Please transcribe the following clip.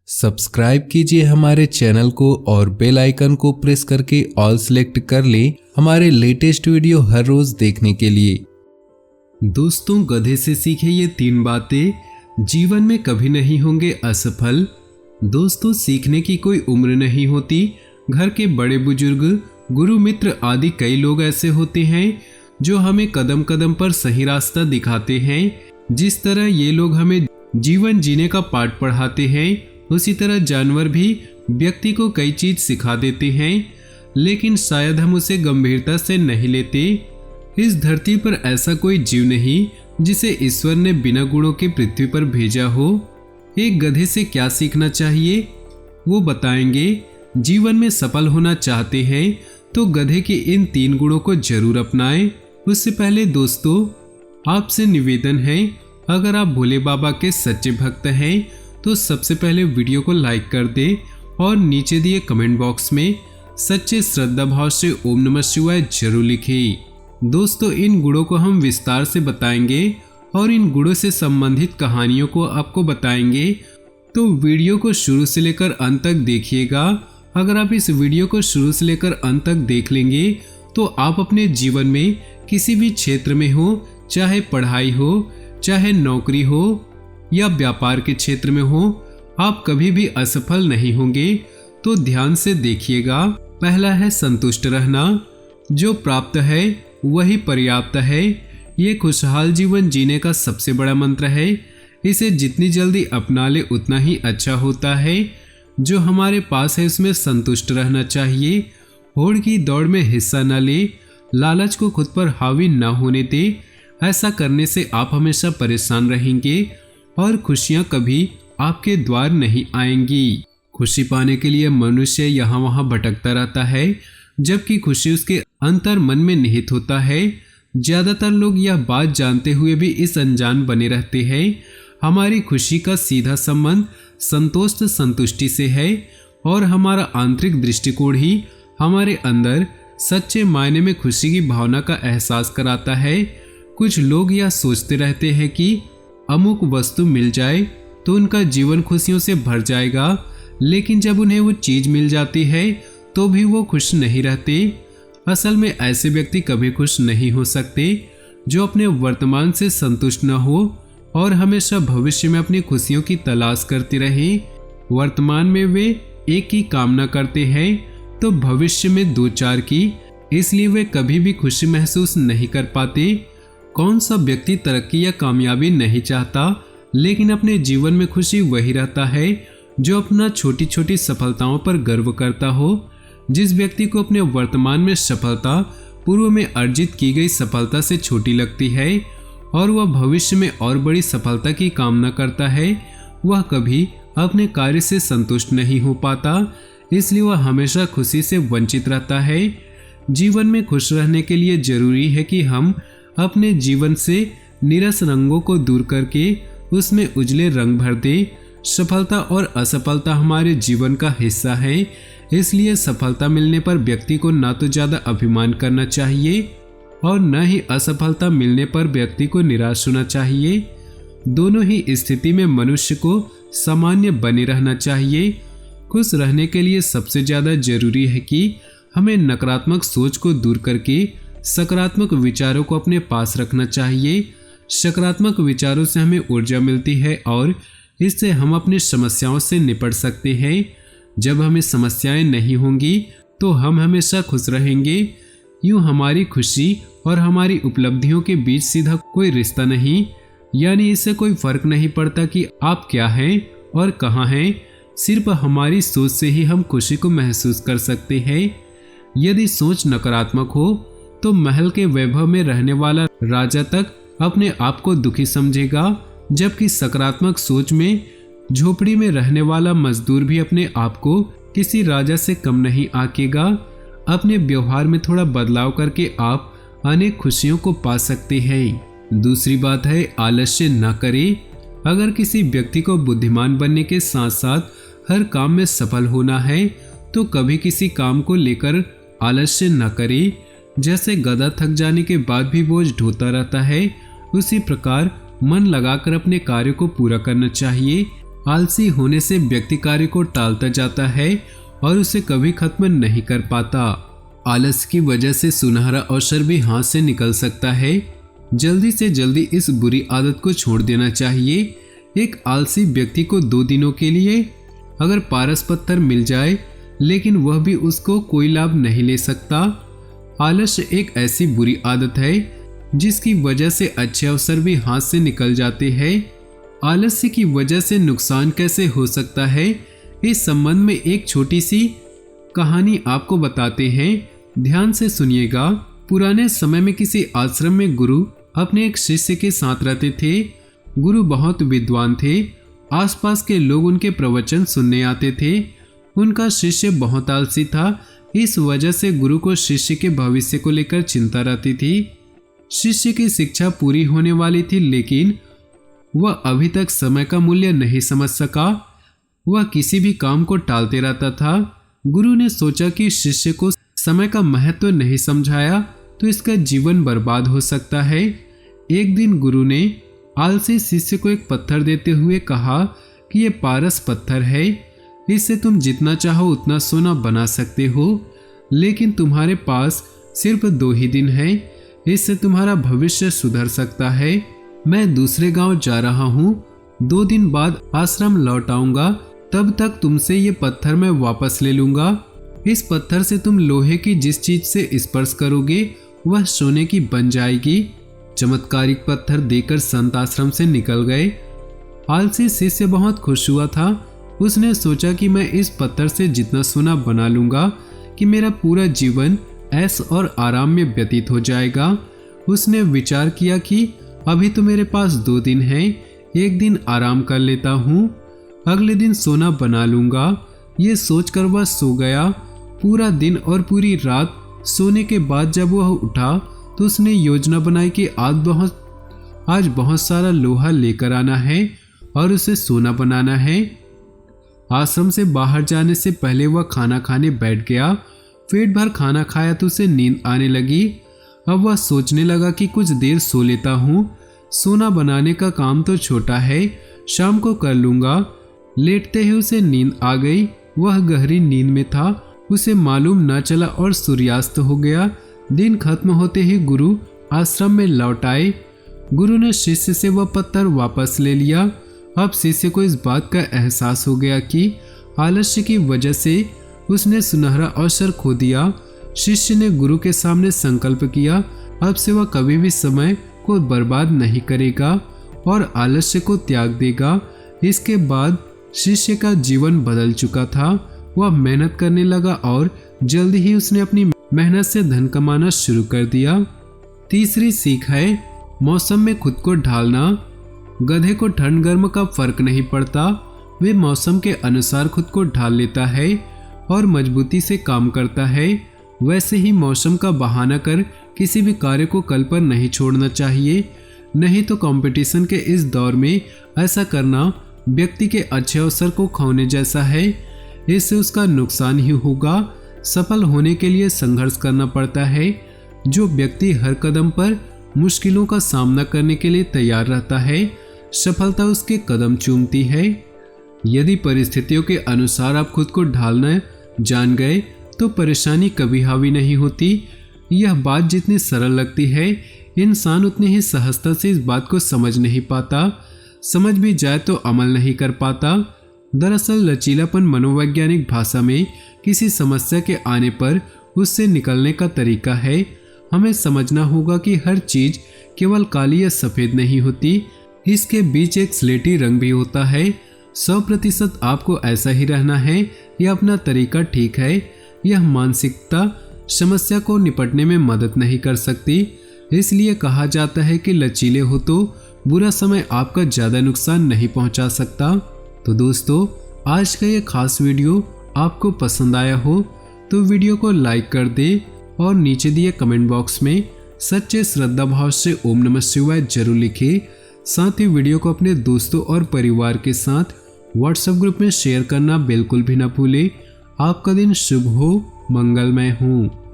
Subscribe कीजिए हमारे channel को और बेल आइकन को प्रेस करके ऑल सेलेक्ट कर लें हमारे लेटेस्ट वीडियो हर रोज देखने के लिए। दोस्तों, गधे से सीखे ये 3 बातें, जीवन में कभी नहीं होंगे असफल। दोस्तों, सीखने की कोई उम्र नहीं होती। घर के बड़े बुजुर्ग, गुरु मित्र आदि कई लोग ऐसे होते हैं जो हमें कदम कदम पर सही रास्ता दिखाते हैं। जिस तरह ये लोग हमें जीवन जीने का पाठ पढ़ाते हैं, उसी तरह जानवर भी व्यक्ति को कई चीज सिखा देते हैं, लेकिन शायद हम उसे गंभीरता से नहीं लेते। इस धरती पर ऐसा कोई जीव नहीं जिसे ईश्वर ने बिना गुणों के पृथ्वी पर भेजा हो। एक गधे से क्या सीखना चाहिए वो बताएंगे। जीवन में सफल होना चाहते हैं तो गधे के इन 3 गुणों को जरूर अपनाएं। उससे पहले दोस्तों, आपसे निवेदन है, अगर आप भोले बाबा के सच्चे भक्त हैं तो सबसे पहले वीडियो को लाइक कर दे और नीचे दिए कमेंट बॉक्स में सच्चे श्रद्धा भाव से ओम नमः शिवाय जरूर लिखें। दोस्तों, इन गुणों को हम विस्तार से बताएंगे और इन गुणों से संबंधित कहानियों को आपको बताएंगे, तो वीडियो को शुरू से लेकर अंत तक देखिएगा। अगर आप इस वीडियो को शुरू से लेकर अंत तक देख लेंगे तो आप अपने जीवन में किसी भी क्षेत्र में हो, चाहे पढ़ाई हो, चाहे नौकरी हो या व्यापार के क्षेत्र में हो, आप कभी भी असफल नहीं होंगे। तो ध्यान से देखिएगा। पहला है संतुष्ट रहना। जो प्राप्त है वही पर्याप्त है। ये खुशहाल जीवन जीने का सबसे बड़ा मंत्र है। इसे जितनी जल्दी अपना ले उतना ही अच्छा होता है। जो हमारे पास है उसमें संतुष्ट रहना चाहिए। होड़ की दौड़ में हिस्सा न ले, लालच को खुद पर हावी न होने दे। ऐसा करने से आप हमेशा परेशान रहेंगे और खुशियां कभी आपके द्वार नहीं आएंगी। खुशी पाने के लिए मनुष्य यहाँ वहाँ भटकता रहता है, जबकि खुशी उसके अंतर मन में निहित होता है। ज्यादातर लोग यह बात जानते हुए भी इस अनजान बने रहते हैं। हमारी खुशी का सीधा संबंध संतोष संतुष्टि से है और हमारा आंतरिक दृष्टिकोण ही हमारे अंदर सच्चे मायने में खुशी की भावना का एहसास कराता है। कुछ लोग यह सोचते रहते हैं कि अमुक वस्तु मिल जाए तो उनका जीवन खुशियों से भर जाएगा, लेकिन जब उन्हें वो चीज मिल जाती है तो भी वो खुश नहीं रहते। असल में ऐसे व्यक्ति कभी खुश नहीं हो सकते जो अपने वर्तमान से संतुष्ट न हो और हमेशा भविष्य में अपनी खुशियों की तलाश करते रहे। वर्तमान में वे एक की कामना करते हैं तो भविष्य में 2-4 की, इसलिए वे कभी भी खुशी महसूस नहीं कर पाते। कौन सा व्यक्ति तरक्की या कामयाबी नहीं चाहता, लेकिन अपने जीवन में खुशी वही रहता है जो अपना छोटी छोटी सफलताओं पर गर्व करता हो। जिस व्यक्ति को अपने वर्तमान में सफलता पूर्व में अर्जित की गई सफलता से छोटी लगती है और वह भविष्य में और बड़ी सफलता की कामना करता है, वह कभी अपने कार्य से संतुष्ट नहीं हो पाता, इसलिए वह हमेशा खुशी से वंचित रहता है। जीवन में खुश रहने के लिए जरूरी है कि हम अपने जीवन से नीरस रंगों को दूर करके उसमें उजले रंग भर दे। सफलता और असफलता हमारे जीवन का हिस्सा है, इसलिए सफलता मिलने पर व्यक्ति को ना तो ज्यादा अभिमान करना चाहिए और न ही असफलता मिलने पर व्यक्ति को निराश होना चाहिए। दोनों ही स्थिति में मनुष्य को सामान्य बने रहना चाहिए। खुश रहने के लिए सबसे ज्यादा जरूरी है कि हमें नकारात्मक सोच को दूर करके सकारात्मक विचारों को अपने पास रखना चाहिए। सकारात्मक विचारों से हमें ऊर्जा मिलती है और इससे हम अपनी समस्याओं से निपट सकते हैं। जब हमें समस्याएं नहीं होंगी तो हम हमेशा खुश रहेंगे। यूं हमारी खुशी और हमारी उपलब्धियों के बीच सीधा कोई रिश्ता नहीं, यानी इससे कोई फर्क नहीं पड़ता कि आप क्या हैं और कहाँ हैं। सिर्फ हमारी सोच से ही हम खुशी को महसूस कर सकते हैं। यदि सोच नकारात्मक हो तो महल के वैभव में रहने वाला राजा तक अपने आप को दुखी समझेगा, जबकि सकारात्मक सोच में झोपड़ी में रहने वाला मजदूर भी अपने आप को किसी राजा से कम नहीं आंकेगा। अपने व्यवहार में थोड़ा बदलाव करके आप अनेक खुशियों को पा सकते हैं। दूसरी बात है, आलस्य न करें। अगर किसी व्यक्ति को बुद्धिमान बनने के साथ साथ हर काम में सफल होना है तो कभी किसी काम को लेकर आलस्य न करे। जैसे गधा थक जाने के बाद भी बोझ ढोता रहता है, उसी प्रकार मन लगाकर अपने कार्य को पूरा करना चाहिए। आलसी होने से व्यक्ति कार्य को टालता जाता है और उसे कभी खत्म नहीं कर पाता। आलस की वजह से सुनहरा अवसर भी हाथ से निकल सकता है। जल्दी से जल्दी इस बुरी आदत को छोड़ देना चाहिए। एक आलसी व्यक्ति को 2 दिनों के लिए अगर पारस पत्थर मिल जाए लेकिन वह भी उसको कोई लाभ नहीं ले सकता। आलस एक ऐसी बुरी आदत है जिसकी वजह से अच्छे अवसर भी हाथ से निकल जाते हैं। आलस्य की वजह से नुकसान कैसे हो सकता है, इस संबंध में एक छोटी सी कहानी आपको बताते हैं। ध्यान से सुनिएगा। पुराने समय में किसी आश्रम में गुरु अपने एक शिष्य के साथ रहते थे। गुरु बहुत विद्वान थे। आसपास के लोग उनके प्रवचन सुनने आते थे। उनका शिष्य बहुत आलसी था। इस वजह से गुरु को शिष्य के भविष्य को लेकर चिंता रहती थी। शिष्य की शिक्षा पूरी होने वाली थी लेकिन वह अभी तक समय का मूल्य नहीं समझ सका। वह किसी भी काम को टालते रहता था। गुरु ने सोचा कि शिष्य को समय का महत्व नहीं समझाया तो इसका जीवन बर्बाद हो सकता है। एक दिन गुरु ने आलसी शिष्य को एक पत्थर देते हुए कहा कि यह पारस पत्थर है, इससे तुम जितना चाहो उतना सोना बना सकते हो, लेकिन तुम्हारे पास सिर्फ 2 ही दिन है। इससे तुम्हारा भविष्य सुधर सकता है। मैं दूसरे गांव जा रहा हूँ, 2 दिन बाद आश्रम लौट आऊंगा। तब तक तुमसे ये पत्थर मैं वापस ले लूंगा। इस पत्थर से तुम लोहे की जिस चीज से स्पर्श करोगे वह सोने की बन जाएगी। चमत्कारिक पत्थर देकर संत आश्रम से निकल गए। आलसी शिष्य बहुत खुश हुआ था। उसने सोचा कि मैं इस पत्थर से जितना सोना बना लूंगा कि मेरा पूरा जीवन ऐश और आराम में व्यतीत हो जाएगा। उसने विचार किया कि अभी तो मेरे पास 2 दिन हैं, एक दिन आराम कर लेता हूँ, अगले दिन सोना बना लूंगा। ये सोचकर वह सो गया। पूरा दिन और पूरी रात सोने के बाद जब वह उठा तो उसने योजना बनाई कि आज बहुत सारा लोहा लेकर आना है और उसे सोना बनाना है। आश्रम से बाहर जाने से पहले वह खाना खाने बैठ गया। पेट भर खाना खाया तो उसे नींद आने लगी। अब वह सोचने लगा कि कुछ देर सो लेता हूँ, सोना बनाने का काम तो छोटा है, शाम को कर लूँगा। लेटते ही उसे नींद आ गई। वह गहरी नींद में था, उसे मालूम न चला और सूर्यास्त हो गया। दिन खत्म होते ही गुरु आश्रम में लौट आए। गुरु ने शिष्य से वह पत्थर वापस ले लिया। अब शिष्य को इस बात का एहसास हो गया कि आलस्य की वजह से उसने सुनहरा अवसर खो दिया। शिष्य ने गुरु के सामने संकल्प किया, अब से वह कभी भी समय को बर्बाद नहीं करेगा और आलस्य को त्याग देगा। इसके बाद शिष्य का जीवन बदल चुका था। वह मेहनत करने लगा और जल्दी ही उसने अपनी मेहनत से धन कमाना शुरू कर दिया। तीसरी सीख है मौसम में खुद को ढालना। गधे को ठंड गर्म का फर्क नहीं पड़ता, वे मौसम के अनुसार खुद को ढाल लेता है और मजबूती से काम करता है। वैसे ही मौसम का बहाना कर किसी भी कार्य को कल पर नहीं छोड़ना चाहिए, नहीं तो कंपटीशन के इस दौर में ऐसा करना व्यक्ति के अच्छे अवसर को खोने जैसा है। इससे उसका नुकसान ही होगा। सफल होने के लिए संघर्ष करना पड़ता है। जो व्यक्ति हर कदम पर मुश्किलों का सामना करने के लिए तैयार रहता है, सफलता उसके कदम चूमती है। यदि परिस्थितियों के अनुसार आप खुद को ढालना जान गए तो परेशानी कभी हावी नहीं होती। यह बात जितनी सरल लगती है, इंसान उतनी ही सहजता से इस बात को समझ नहीं पाता। समझ भी जाए तो अमल नहीं कर पाता। दरअसल लचीलापन मनोवैज्ञानिक भाषा में किसी समस्या के आने पर उससे निकलने का तरीका है। हमें समझना होगा कि हर चीज केवल काली या सफेद नहीं होती, इसके बीच एक स्लेटी रंग भी होता है। 100% आपको ऐसा ही रहना है, यह अपना तरीका ठीक है। यह मानसिकता समस्या को निपटने में मदद नहीं कर सकती। इसलिए कहा जाता है कि लचीले हो तो बुरा समय आपका ज़्यादा नुकसान नहीं पहुंचा सकता। तो दोस्तों, आज का ये खास वीडियो आपको पसंद आया हो तो वीडियो को लाइक कर दे और नीचे दिए कमेंट बॉक्स में सच्चे श्रद्धा भाव से ओम नमः शिवाय जरूर लिखें। साथ ही वीडियो को अपने दोस्तों और परिवार के साथ व्हाट्सएप ग्रुप में शेयर करना बिल्कुल भी ना भूलें। आपका दिन शुभ हो, मंगलमय हो।